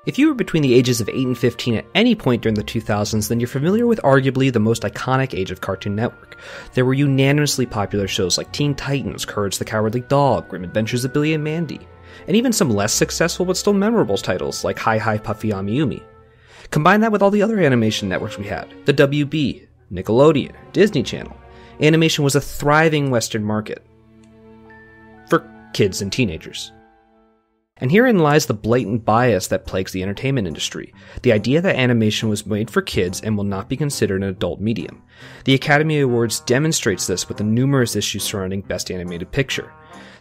If you were between the ages of 8 and 15 at any point during the 2000s, then you're familiar with arguably the most iconic age of Cartoon Network. There were unanimously popular shows like Teen Titans, Courage the Cowardly Dog, Grim Adventures of Billy and Mandy, and even some less successful but still memorable titles like Hi Hi Puffy Amiyumi. Combine that with all the other animation networks we had, the WB, Nickelodeon, Disney Channel. Animation was a thriving Western market for kids and teenagers. And herein lies the blatant bias that plagues the entertainment industry, the idea that animation was made for kids and will not be considered an adult medium. The Academy Awards demonstrates this with the numerous issues surrounding Best Animated Picture.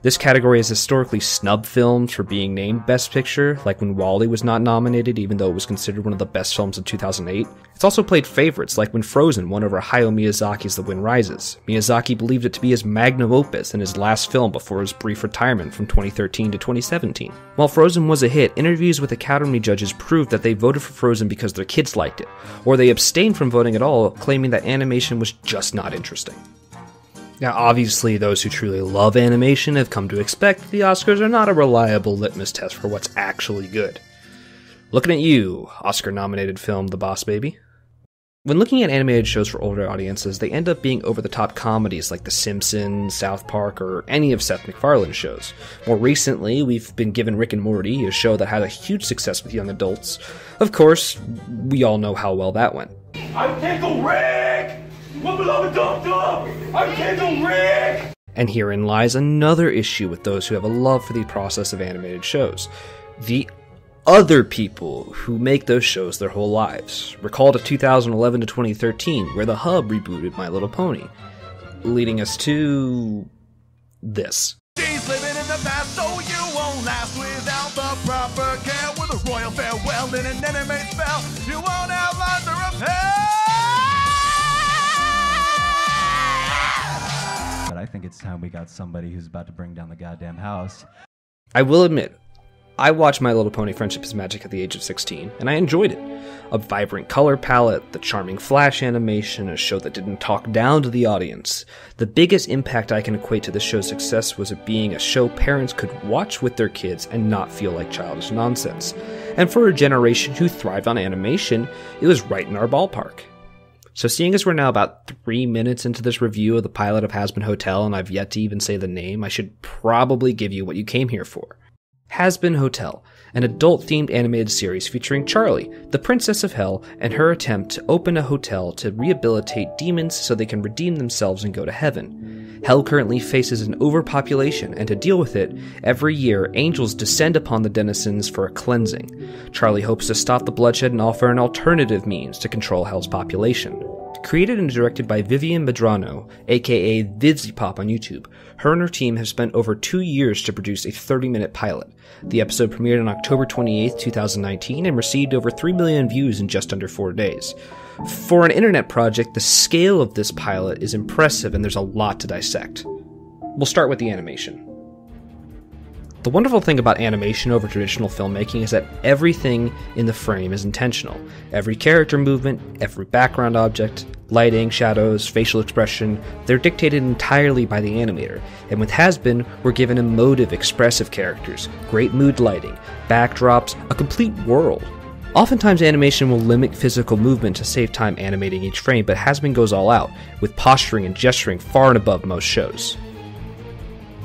This category has historically snubbed films for being named Best Picture, like when WALL-E was not nominated even though it was considered one of the best films of 2008. It's also played favorites, like when Frozen won over Hayao Miyazaki's The Wind Rises. Miyazaki believed it to be his magnum opus and his last film before his brief retirement from 2013 to 2017. While Frozen was a hit, interviews with Academy judges proved that they voted for Frozen because their kids liked it, or they abstained from voting at all, claiming that animation was just not interesting. Now, obviously, those who truly love animation have come to expect the Oscars are not a reliable litmus test for what's actually good. Looking at you, Oscar-nominated film The Boss Baby. When looking at animated shows for older audiences, they end up being over-the-top comedies like The Simpsons, South Park, or any of Seth MacFarlane's shows. More recently, we've been given Rick and Morty, a show that had a huge success with young adults. Of course, we all know how well that went. I'm Tickle Rick! What beloved dum-dum! I'm Tickle Rick! And herein lies another issue with those who have a love for the process of animated shows. The other people who make those shows their whole lives. Recall to 2011 to 2013, where the Hub rebooted My Little Pony, leading us to this. She's living in the past, so you won't last without the proper care. With a royal farewell and an anime spell, you won't have lots to repair. But I think it's time we got somebody who's about to bring down the goddamn house. I will admit, I watched My Little Pony Friendship is Magic at the age of 16, and I enjoyed it. A vibrant color palette, the charming flash animation, a show that didn't talk down to the audience. The biggest impact I can equate to the show's success was it being a show parents could watch with their kids and not feel like childish nonsense. And for a generation who thrived on animation, it was right in our ballpark. So seeing as we're now about 3 minutes into this review of the pilot of Hazbin Hotel and I've yet to even say the name, I should probably give you what you came here for. Hazbin Hotel, an adult-themed animated series featuring Charlie, the Princess of Hell, and her attempt to open a hotel to rehabilitate demons so they can redeem themselves and go to heaven. Hell currently faces an overpopulation, and to deal with it, every year angels descend upon the denizens for a cleansing. Charlie hopes to stop the bloodshed and offer an alternative means to control Hell's population. Created and directed by Vivian Medrano, aka Vidzipop on YouTube, her and her team have spent over 2 years to produce a 30-minute pilot. The episode premiered on October 28, 2019 and received over 3 million views in just under 4 days. For an internet project, the scale of this pilot is impressive and there's a lot to dissect. We'll start with the animation. The wonderful thing about animation over traditional filmmaking is that everything in the frame is intentional. Every character movement, every background object, lighting, shadows, facial expression, they're dictated entirely by the animator. And with Hazbin, we're given emotive, expressive characters, great mood lighting, backdrops, a complete world. Oftentimes animation will limit physical movement to save time animating each frame, but Hazbin goes all out, with posturing and gesturing far and above most shows.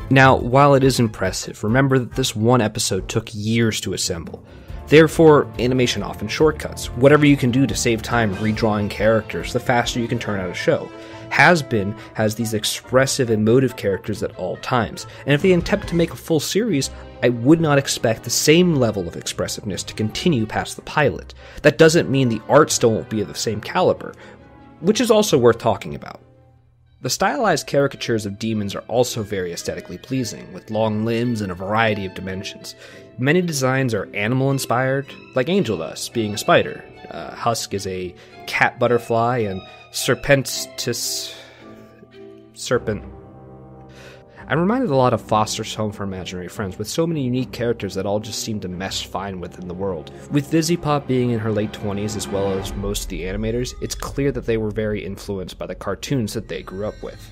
Now, while it is impressive, remember that this one episode took years to assemble. Therefore, animation often shortcuts. Whatever you can do to save time redrawing characters, the faster you can turn out a show. Hazbin has these expressive, emotive characters at all times, and if they attempt to make a full series, I would not expect the same level of expressiveness to continue past the pilot. That doesn't mean the art still won't be of the same caliber, which is also worth talking about. The stylized caricatures of demons are also very aesthetically pleasing, with long limbs and a variety of dimensions. Many designs are animal-inspired, like Angel Dust being a spider, Husk is a cat butterfly, and Serpentis... serpent. I'm reminded a lot of Foster's Home for Imaginary Friends, with so many unique characters that all just seem to mesh fine within the world. With Vidzipop being in her late 20s as well as most of the animators, it's clear that they were very influenced by the cartoons that they grew up with.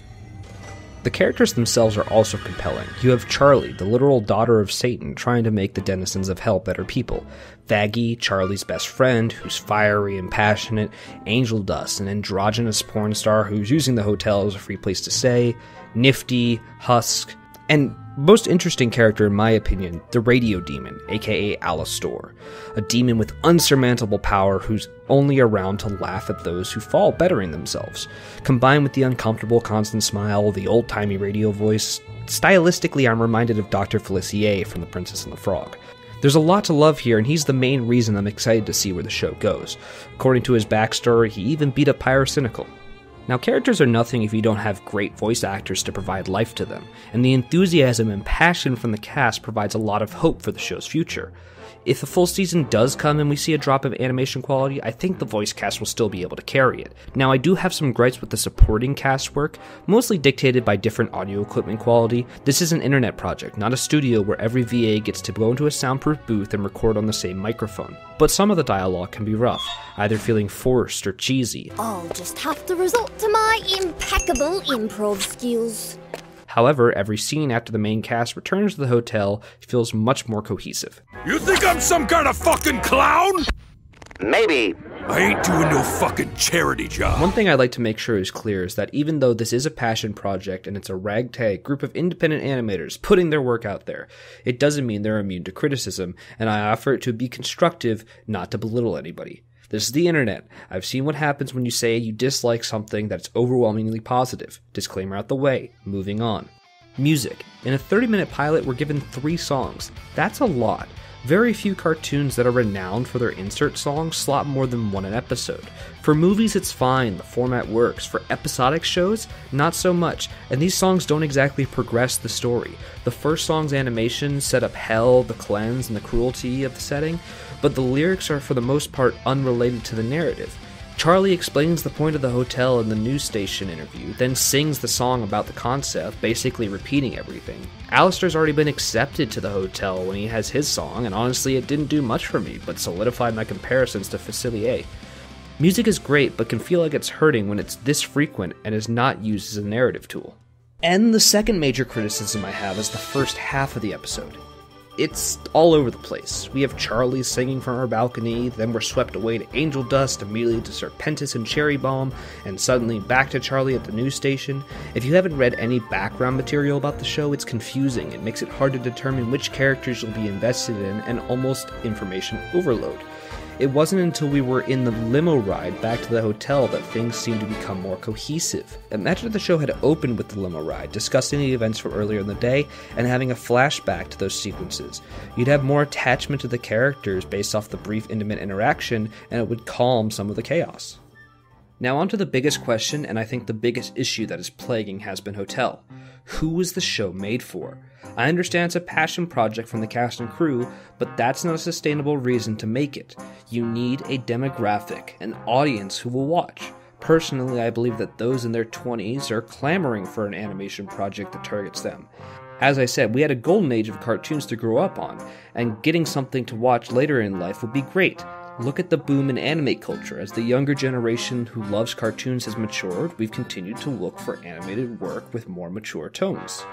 The characters themselves are also compelling. You have Charlie, the literal daughter of Satan, trying to make the denizens of hell better people. Vaggie, Charlie's best friend, who's fiery and passionate. Angel Dust, an androgynous porn star who's using the hotel as a free place to stay. Nifty, Husk, and most interesting character in my opinion, the Radio Demon, aka Alastor, a demon with unsurmountable power who's only around to laugh at those who fall bettering themselves. Combined with the uncomfortable constant smile, the old-timey radio voice, stylistically I'm reminded of Dr. Felicia from The Princess and the Frog. There's a lot to love here, and he's the main reason I'm excited to see where the show goes. According to his backstory, he even beat up Pyrocynical. Now, characters are nothing if you don't have great voice actors to provide life to them, and the enthusiasm and passion from the cast provides a lot of hope for the show's future. If the full season does come and we see a drop of animation quality, I think the voice cast will still be able to carry it. Now, I do have some gripes with the supporting cast work, mostly dictated by different audio equipment quality. This is an internet project, not a studio where every VA gets to go into a soundproof booth and record on the same microphone. But some of the dialogue can be rough, either feeling forced or cheesy. I'll just have to resort to my impeccable improv skills. However, every scene after the main cast returns to the hotel feels much more cohesive. You think I'm some kind of fucking clown? Maybe. I ain't doing no fucking charity job. One thing I'd like to make sure is clear is that even though this is a passion project and it's a ragtag group of independent animators putting their work out there, it doesn't mean they're immune to criticism, and I offer it to be constructive, not to belittle anybody. This is the internet. I've seen what happens when you say you dislike something that's overwhelmingly positive. Disclaimer out the way. Moving on. Music. In a 30-minute pilot, we're given 3 songs. That's a lot. Very few cartoons that are renowned for their insert songs slot more than one an episode. For movies, it's fine, the format works. For episodic shows, not so much, and these songs don't exactly progress the story. The first song's animation set up hell, the cleanse, and the cruelty of the setting, but the lyrics are for the most part unrelated to the narrative. Charlie explains the point of the hotel in the news station interview, then sings the song about the concept, basically repeating everything. Alistair's already been accepted to the hotel when he has his song, and honestly it didn't do much for me, but solidified my comparisons to Facilier. Music is great, but can feel like it's hurting when it's this frequent and is not used as a narrative tool. And the second major criticism I have is the first half of the episode. It's all over the place. We have Charlie singing from her balcony, then we're swept away to Angel Dust, immediately to Serpentis and Cherry Bomb, and suddenly back to Charlie at the news station. If you haven't read any background material about the show, it's confusing. It makes it hard to determine which characters you'll be invested in, and almost information overload. It wasn't until we were in the limo ride back to the hotel that things seemed to become more cohesive. Imagine if the show had opened with the limo ride, discussing the events from earlier in the day, and having a flashback to those sequences. You'd have more attachment to the characters based off the brief intimate interaction, and it would calm some of the chaos. Now on to the biggest question, and I think the biggest issue that is plaguing Hazbin Hotel. Who was the show made for? I understand it's a passion project from the cast and crew, but that's not a sustainable reason to make it. You need a demographic, an audience who will watch. Personally, I believe that those in their 20s are clamoring for an animation project that targets them. As I said, we had a golden age of cartoons to grow up on, and getting something to watch later in life would be great. Look at the boom in anime culture. As the younger generation who loves cartoons has matured, we've continued to look for animated work with more mature tones.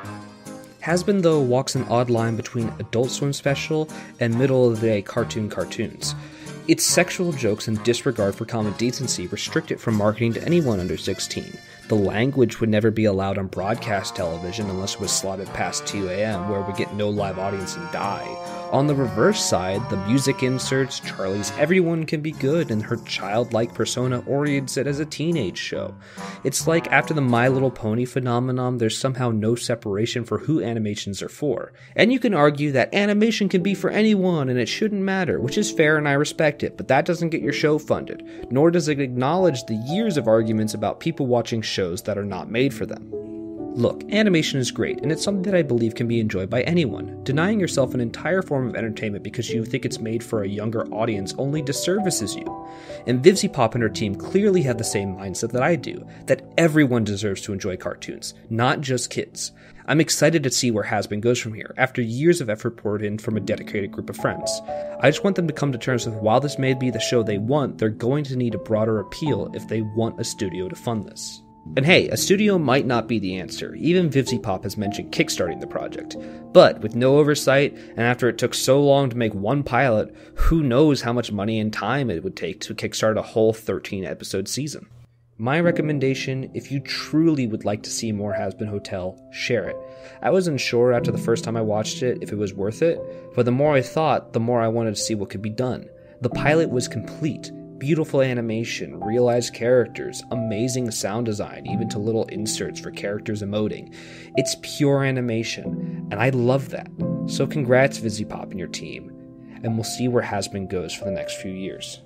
Hazbin, though, walks an odd line between Adult Swim special and middle-of-the-day cartoons. Its sexual jokes and disregard for common decency restrict it from marketing to anyone under 16. The language would never be allowed on broadcast television unless it was slotted past 2 a.m., where we get no live audience and die. On the reverse side, the music inserts, Charlie's everyone can be good, and her childlike persona orients it as a teenage show. It's like after the My Little Pony phenomenon, there's somehow no separation for who animations are for. And you can argue that animation can be for anyone and it shouldn't matter, which is fair and I respect it, but that doesn't get your show funded, nor does it acknowledge the years of arguments about people watching shows that are not made for them. Look, animation is great, and it's something that I believe can be enjoyed by anyone. Denying yourself an entire form of entertainment because you think it's made for a younger audience only disservices you. And Vivzy Pop and her team clearly have the same mindset that I do, that everyone deserves to enjoy cartoons, not just kids. I'm excited to see where Hazbin goes from here, after years of effort poured in from a dedicated group of friends. I just want them to come to terms with while this may be the show they want, they're going to need a broader appeal if they want a studio to fund this. And hey, a studio might not be the answer. Even VivziePop has mentioned kickstarting the project. But with no oversight, and after it took so long to make one pilot, who knows how much money and time it would take to kickstart a whole 13-episode season. My recommendation, if you truly would like to see more Hazbin Hotel, share it. I was unsure after the first time I watched it if it was worth it, but the more I thought, the more I wanted to see what could be done. The pilot was complete. Beautiful animation, realized characters, amazing sound design, even to little inserts for characters emoting. It's pure animation, and I love that. So congrats VivziePop and your team, and we'll see where Hazbin goes for the next few years.